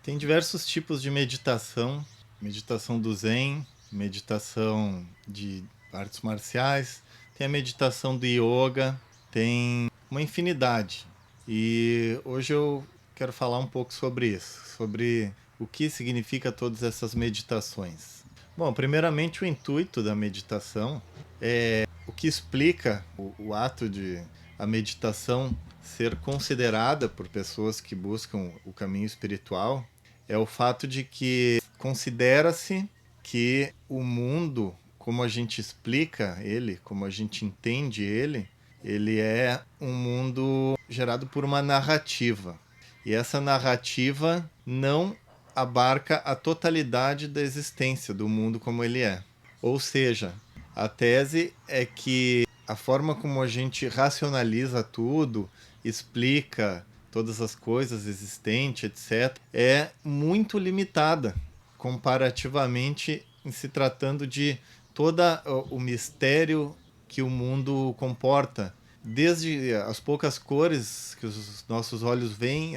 Tem diversos tipos de meditação, meditação do Zen, meditação de artes marciais, tem a meditação do yoga, tem uma infinidade. E hoje eu quero falar um pouco sobre isso, sobre o que significa todas essas meditações. Bom, primeiramente o intuito da meditação é o que explica o ato de a meditação ser considerada por pessoas que buscam o caminho espiritual é o fato de que considera-se que o mundo, como a gente explica ele, como a gente entende ele, ele é um mundo gerado por uma narrativa. E essa narrativa não abarca a totalidade da existência do mundo como ele é. Ou seja, a tese é que a forma como a gente racionaliza tudo, explica todas as coisas existentes, etc., é muito limitada comparativamente em se tratando de todo o mistério que o mundo comporta, desde as poucas cores que os nossos olhos veem,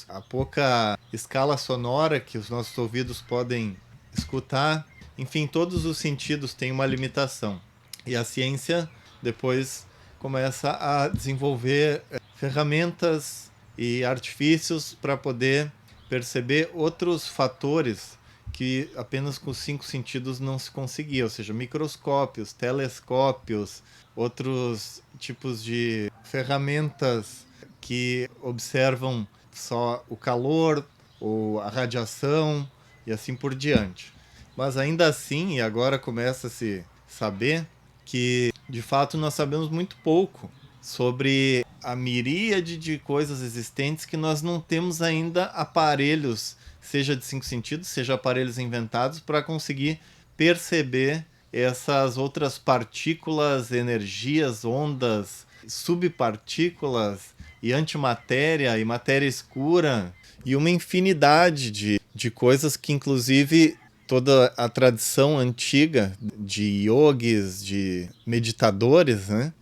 a pouca escala sonora que os nossos ouvidos podem escutar. Enfim, todos os sentidos têm uma limitação. E a ciência depois começa a desenvolver ferramentas e artifícios para poder perceber outros fatores que apenas com os cinco sentidos não se conseguia, ou seja, microscópios, telescópios, outros tipos de ferramentas que observam só o calor ou a radiação e assim por diante. Mas ainda assim, e agora começa a se saber que de fato nós sabemos muito pouco sobre a miríade de coisas existentes que nós não temos ainda aparelhos, seja de cinco sentidos, seja aparelhos inventados, para conseguir perceber essas outras partículas, energias, ondas, subpartículas e antimatéria e matéria escura e uma infinidade de coisas que inclusive toda a tradição antiga de yogis, de meditadores, né,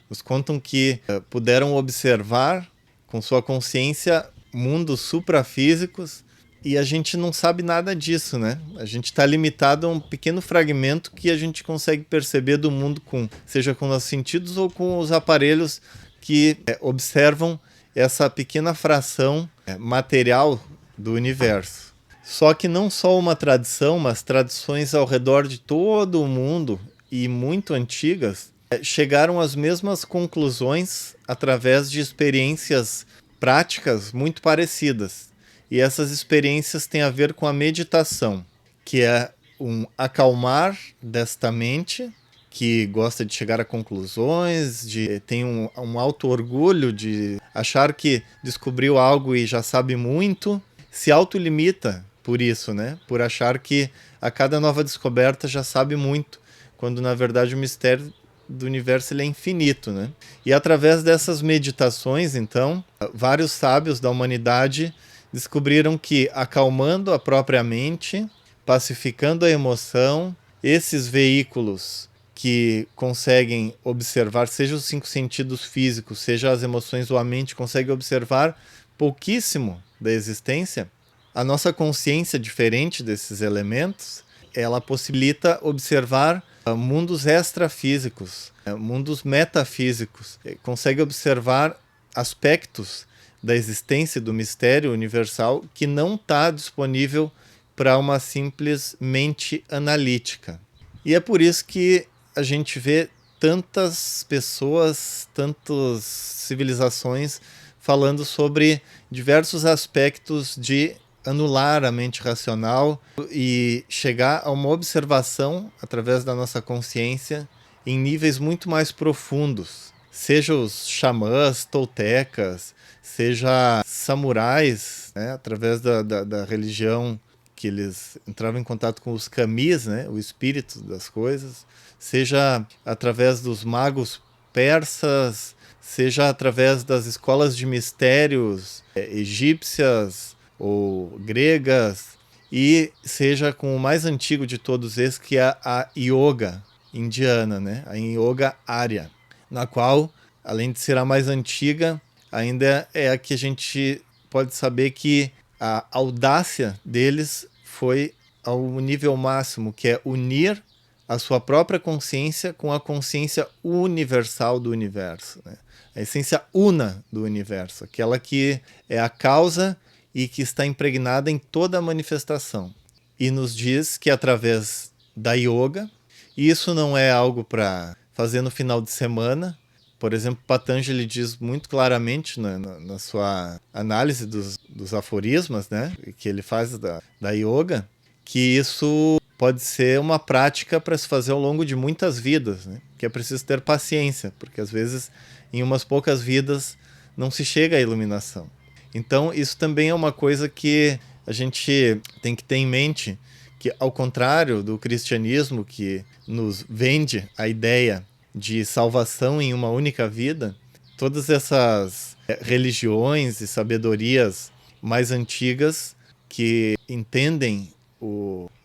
nos contam que puderam observar com sua consciência mundos suprafísicos e a gente não sabe nada disso, né? A gente está limitado a um pequeno fragmento que a gente consegue perceber do mundo com, seja com os sentidos ou com os aparelhos que observam essa pequena fração material do universo. Só que não só uma tradição, mas tradições ao redor de todo o mundo e muito antigas chegaram às mesmas conclusões através de experiências práticas muito parecidas. E essas experiências têm a ver com a meditação, que é um acalmar desta mente, que gosta de chegar a conclusões, tem um alto orgulho de achar que descobriu algo e já sabe muito, se autolimita por isso, né? Por achar que a cada nova descoberta já sabe muito, quando na verdade o mistério do universo ele é infinito, né? E através dessas meditações, então, vários sábios da humanidade descobriram que acalmando a própria mente, pacificando a emoção, esses veículos que conseguem observar, seja os cinco sentidos físicos, seja as emoções ou a mente, consegue observar pouquíssimo da existência, a nossa consciência, diferente desses elementos, ela possibilita observar mundos extrafísicos, mundos metafísicos, consegue observar aspectos da existência do mistério universal que não está disponível para uma simples mente analítica. E é por isso que a gente vê tantas pessoas, tantas civilizações falando sobre diversos aspectos de anular a mente racional e chegar a uma observação através da nossa consciência em níveis muito mais profundos. Seja os xamãs, toltecas, seja samurais, né, através da religião que eles entravam em contato com os kamis, né, o espírito das coisas, seja através dos magos persas, seja através das escolas de mistérios egípcias ou gregas, e seja com o mais antigo de todos esses, que é a yoga indiana, né? A yoga Arya, na qual, além de ser a mais antiga, ainda é a que a gente pode saber que a audácia deles foi ao nível máximo, que é unir a sua própria consciência com a consciência universal do universo, né? A essência una do universo, aquela que é a causa e que está impregnada em toda a manifestação. E nos diz que através da yoga, e isso não é algo para fazer no final de semana. Por exemplo, Patanjali diz muito claramente na sua análise dos aforismas, né, que ele faz da yoga, que isso pode ser uma prática para se fazer ao longo de muitas vidas, né, que é preciso ter paciência, porque às vezes em umas poucas vidas não se chega à iluminação. Então isso também é uma coisa que a gente tem que ter em mente, que ao contrário do cristianismo, que nos vende a ideia de salvação em uma única vida, todas essas religiões e sabedorias mais antigas que entendem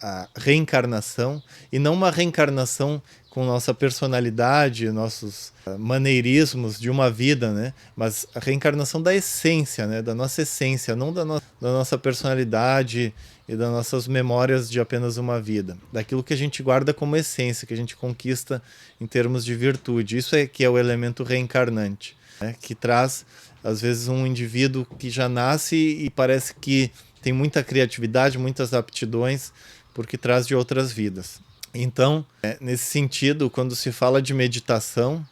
a reencarnação, e não uma reencarnação com nossa personalidade, nossos maneirismos de uma vida, né? Mas a reencarnação da essência, né? Da nossa essência, não da nossa personalidade e das nossas memórias de apenas uma vida. Daquilo que a gente guarda como essência, que a gente conquista em termos de virtude. Isso é que é o elemento reencarnante, né? Que traz, às vezes, um indivíduo que já nasce e parece que tem muita criatividade, muitas aptidões, porque traz de outras vidas. Então, nesse sentido, quando se fala de meditação,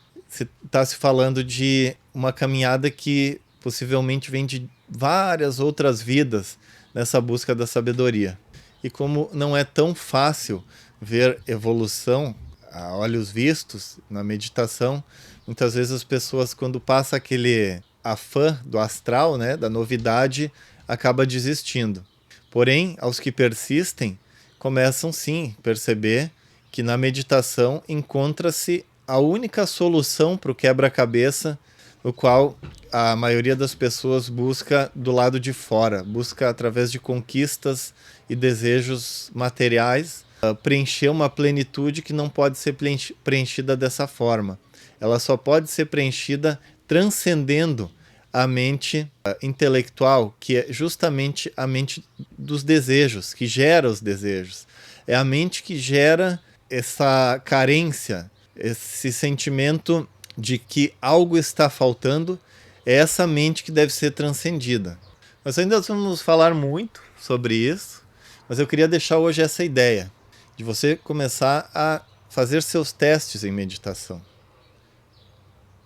está se falando de uma caminhada que possivelmente vem de várias outras vidas nessa busca da sabedoria. E como não é tão fácil ver evolução a olhos vistos na meditação, muitas vezes as pessoas, quando passa aquele afã do astral, né, da novidade, acaba desistindo. Porém, aos que persistem, começam sim a perceber que na meditação encontra-se a única solução para o quebra-cabeça, o qual a maioria das pessoas busca do lado de fora, busca através de conquistas e desejos materiais preencher uma plenitude que não pode ser preenchida dessa forma. Ela só pode ser preenchida transcendendo a mente intelectual, que é justamente a mente dos desejos, que gera os desejos. É a mente que gera essa carência, esse sentimento de que algo está faltando. É essa mente que deve ser transcendida. Nós ainda vamos falar muito sobre isso, mas eu queria deixar hoje essa ideia de você começar a fazer seus testes em meditação.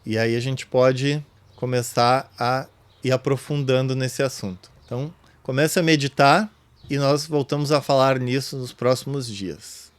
E aí a gente pode começar a ir aprofundando nesse assunto. Então, comece a meditar e nós voltamos a falar nisso nos próximos dias.